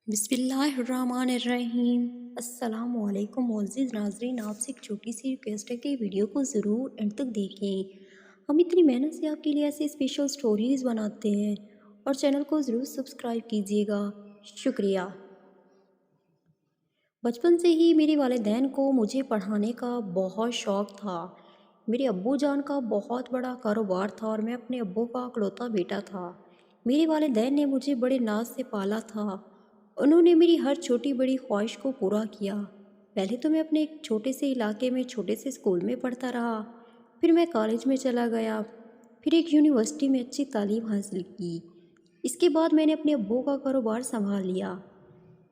بسم اللہ الرحمن الرحیم۔ السلام علیکم معزز ناظرین، آپ سے ایک چھوٹی سی ریکویسٹ ہے کہ ویڈیو کو ضرور اینڈ تک دیکھیں۔ ہم اتنی محنت سے آپ کے لیے ایسے اسپیشل سٹوریز بناتے ہیں اور چینل کو ضرور سبسکرائب کیجیے گا، شکریہ۔ بچپن سے ہی میرے والدین کو مجھے پڑھانے کا بہت شوق تھا۔ میرے ابو جان کا بہت بڑا کاروبار تھا اور میں اپنے ابو کا اکلوتا بیٹا تھا۔ میرے والدین نے مجھے بڑے ناز سے پالا تھا۔ انہوں نے میری ہر چھوٹی بڑی خواہش کو پورا کیا۔ پہلے تو میں اپنے ایک چھوٹے سے علاقے میں چھوٹے سے اسکول میں پڑھتا رہا، پھر میں کالج میں چلا گیا، پھر ایک یونیورسٹی میں اچھی تعلیم حاصل کی۔ اس کے بعد میں نے اپنے ابو کا کاروبار سنبھال لیا۔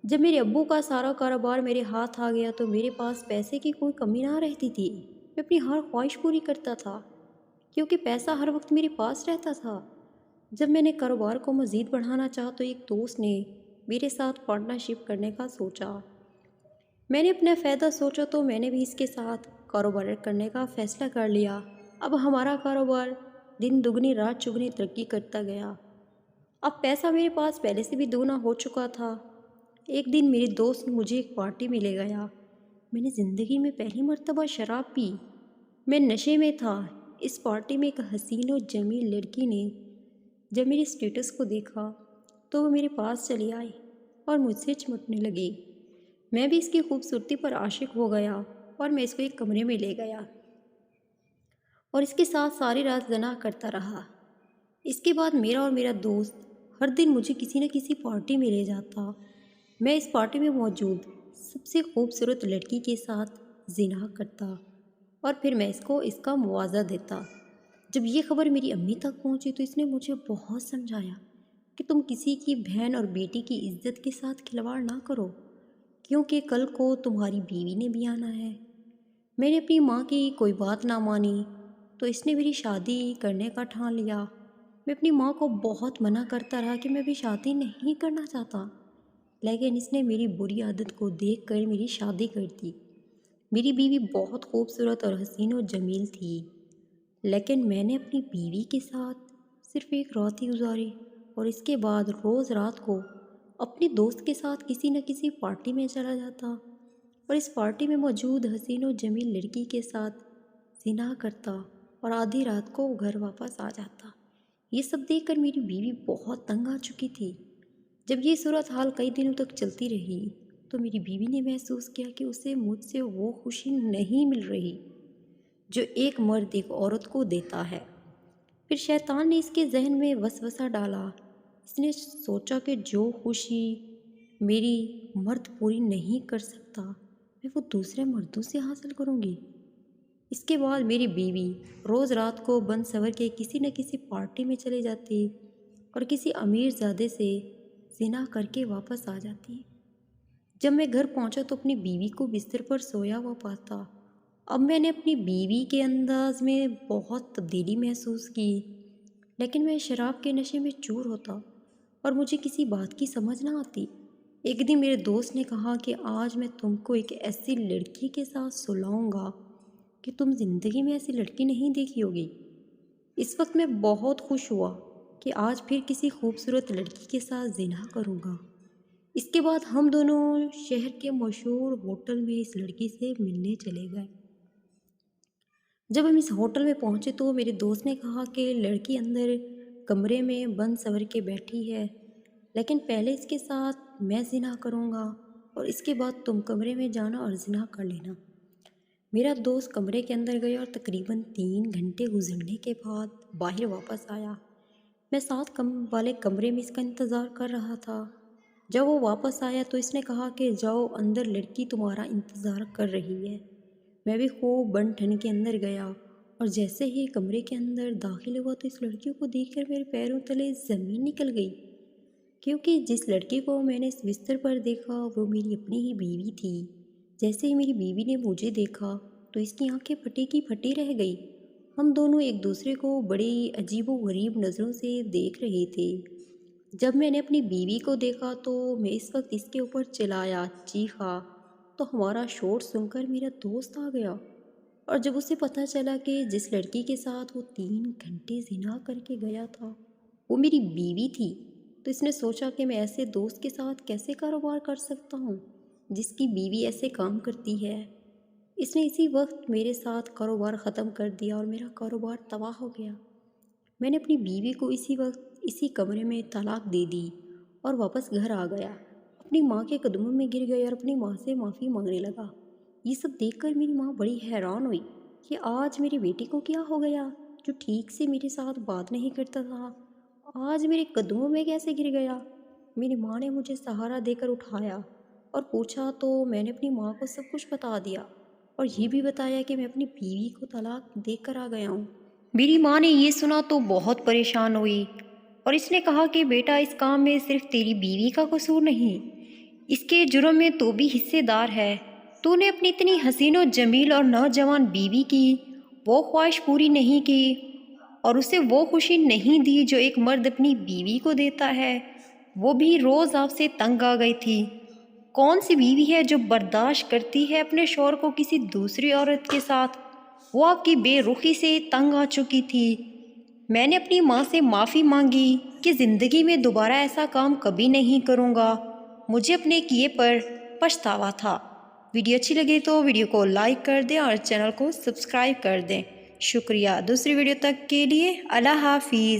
جب میرے ابو کا سارا کاروبار میرے ہاتھ آ گیا تو میرے پاس پیسے کی کوئی کمی نہ رہتی تھی۔ میں اپنی ہر خواہش پوری کرتا تھا کیونکہ پیسہ ہر وقت میرے پاس رہتا تھا۔ جب میں نے کاروبار کو مزید بڑھانا چاہا تو ایک دوست نے میرے ساتھ پارٹنرشپ کرنے کا سوچا۔ میں نے اپنا فائدہ سوچا تو میں نے بھی اس کے ساتھ کاروبار کرنے کا فیصلہ کر لیا۔ اب ہمارا کاروبار دن دگنی رات چگنی ترقی کرتا گیا۔ اب پیسہ میرے پاس پہلے سے بھی دوگنا ہو چکا تھا۔ ایک دن میرے دوست نے مجھے ایک پارٹی میں لے گیا۔ میں نے زندگی میں پہلی مرتبہ شراب پی۔ میں نشے میں تھا۔ اس پارٹی میں ایک حسین و جمیل لڑکی نے جب میرے اسٹیٹس کو دیکھا تو وہ میرے پاس چلی آئی اور مجھ سے چمٹنے لگی۔ میں بھی اس کی خوبصورتی پر عاشق ہو گیا اور میں اس کو ایک کمرے میں لے گیا اور اس کے ساتھ ساری رات زنا کرتا رہا۔ اس کے بعد میرا اور میرا دوست ہر دن مجھے کسی نہ کسی پارٹی میں لے جاتا۔ میں اس پارٹی میں موجود سب سے خوبصورت لڑکی کے ساتھ زنا کرتا اور پھر میں اس کا معاوضہ دیتا۔ جب یہ خبر میری امی تک پہنچی تو اس نے مجھے بہت سمجھایا کہ تم کسی کی بہن اور بیٹی کی عزت کے ساتھ کھلواڑ نہ کرو کیونکہ کل کو تمہاری بیوی نے بھی آنا ہے۔ میں نے اپنی ماں کی کوئی بات نہ مانی تو اس نے میری شادی کرنے کا ٹھان لیا۔ میں اپنی ماں کو بہت منع کرتا رہا کہ میں بھی شادی نہیں کرنا چاہتا، لیکن اس نے میری بری عادت کو دیکھ کر میری شادی کر دی۔ میری بیوی بہت خوبصورت اور حسین و جمیل تھی، لیکن میں نے اپنی بیوی کے ساتھ صرف ایک رات ہی گزاری اور اس کے بعد روز رات کو اپنے دوست کے ساتھ کسی نہ کسی پارٹی میں چلا جاتا اور اس پارٹی میں موجود حسین و جمیل لڑکی کے ساتھ زنا کرتا اور آدھی رات کو گھر واپس آ جاتا۔ یہ سب دیکھ کر میری بیوی بہت تنگ آ چکی تھی۔ جب یہ صورتحال کئی دنوں تک چلتی رہی تو میری بیوی نے محسوس کیا کہ اسے مجھ سے وہ خوشی نہیں مل رہی جو ایک مرد ایک عورت کو دیتا ہے۔ پھر شیطان نے اس کے ذہن میں وسوسہ ڈالا۔ اس نے سوچا کہ جو خوشی میری مرد پوری نہیں کر سکتا میں وہ دوسرے مردوں سے حاصل کروں گی۔ اس کے بعد میری بیوی روز رات کو بن سور کے کسی نہ کسی پارٹی میں چلے جاتی اور کسی امیر زادے سے زنا کر کے واپس آ جاتی۔ جب میں گھر پہنچا تو اپنی بیوی کو بستر پر سویا ہوا پاتا۔ اب میں نے اپنی بیوی کے انداز میں بہت تبدیلی محسوس کی، لیکن میں شراب کے نشے میں چور ہوتا اور مجھے کسی بات کی سمجھ نہ آتی۔ ایک دن میرے دوست نے کہا کہ آج میں تم کو ایک ایسی لڑکی کے ساتھ سلاؤں گا کہ تم زندگی میں ایسی لڑکی نہیں دیکھی ہوگی۔ اس وقت میں بہت خوش ہوا کہ آج پھر کسی خوبصورت لڑکی کے ساتھ زنا کروں گا۔ اس کے بعد ہم دونوں شہر کے مشہور ہوٹل میں اس لڑکی سے ملنے چلے گئے۔ جب ہم اس ہوٹل میں پہنچے تو میرے دوست نے کہا کہ لڑکی اندر کمرے میں بند سور کے بیٹھی ہے، لیکن پہلے اس کے ساتھ میں زنا کروں گا اور اس کے بعد تم کمرے میں جانا اور زنا کر لینا۔ میرا دوست کمرے کے اندر گیا اور تقریباً 3 گھنٹے گزرنے کے بعد باہر واپس آیا۔ میں ساتھ والے کمرے میں اس کا انتظار کر رہا تھا۔ جب وہ واپس آیا تو اس نے کہا کہ جاؤ اندر، لڑکی تمہارا انتظار کر رہی ہے۔ میں بھی خوب بن ٹھن کے اندر گیا اور جیسے ہی کمرے کے اندر داخل ہوا تو اس لڑکی کو دیکھ کر میرے پیروں تلے زمین نکل گئی، کیونکہ جس لڑکی کو میں نے اس بستر پر دیکھا وہ میری اپنی ہی بیوی تھی۔ جیسے ہی میری بیوی نے مجھے دیکھا تو اس کی آنکھیں پھٹی کی پھٹی رہ گئی۔ ہم دونوں ایک دوسرے کو بڑی عجیب و غریب نظروں سے دیکھ رہے تھے۔ جب میں نے اپنی بیوی کو دیکھا تو میں اس وقت اس کے اوپر چلایا، چیخا تو ہمارا شور سن کر میرا دوست آ گیا اور جب اسے پتہ چلا کہ جس لڑکی کے ساتھ وہ 3 گھنٹے زنا کر کے گیا تھا وہ میری بیوی تھی تو اس نے سوچا کہ میں ایسے دوست کے ساتھ کیسے کاروبار کر سکتا ہوں جس کی بیوی ایسے کام کرتی ہے۔ اس نے اسی وقت میرے ساتھ کاروبار ختم کر دیا اور میرا کاروبار تباہ ہو گیا۔ میں نے اپنی بیوی کو اسی وقت اسی کمرے میں طلاق دے دی اور واپس گھر آ گیا، اپنی ماں کے قدموں میں گر گیا اور اپنی ماں سے معافی مانگنے لگا۔ یہ سب دیکھ کر میری ماں بڑی حیران ہوئی کہ آج میری بیٹی کو کیا ہو گیا، جو ٹھیک سے میرے ساتھ بات نہیں کرتا تھا، آج میرے قدموں میں کیسے گر گیا۔ میری ماں نے مجھے سہارا دے کر اٹھایا اور پوچھا تو میں نے اپنی ماں کو سب کچھ بتا دیا اور یہ بھی بتایا کہ میں اپنی بیوی کو طلاق دے کر آ گیا ہوں۔ میری ماں نے یہ سنا تو بہت پریشان ہوئی اور اس نے کہا کہ بیٹا، اس کام میں صرف تیری بیوی کا قصور نہیں، اس کے جرم میں تو بھی حصے دار ہے۔ تو نے اپنی اتنی حسین و جمیل اور نوجوان بیوی کی وہ خواہش پوری نہیں کی اور اسے وہ خوشی نہیں دی جو ایک مرد اپنی بیوی کو دیتا ہے۔ وہ بھی روز آپ سے تنگ آ گئی تھی۔ کون سی بیوی ہے جو برداشت کرتی ہے اپنے شوہر کو کسی دوسری عورت کے ساتھ؟ وہ آپ کی بے رخی سے تنگ آ چکی تھی۔ میں نے اپنی ماں سے معافی مانگی کہ زندگی میں دوبارہ ایسا کام کبھی نہیں کروں گا۔ مجھے اپنے کیے پر پچھتاوا تھا۔ ویڈیو اچھی لگے تو ویڈیو کو لائک کر دیں اور چینل کو سبسکرائب کر دیں۔ شکریہ۔ دوسری ویڈیو تک کے لیے اللہ حافظ۔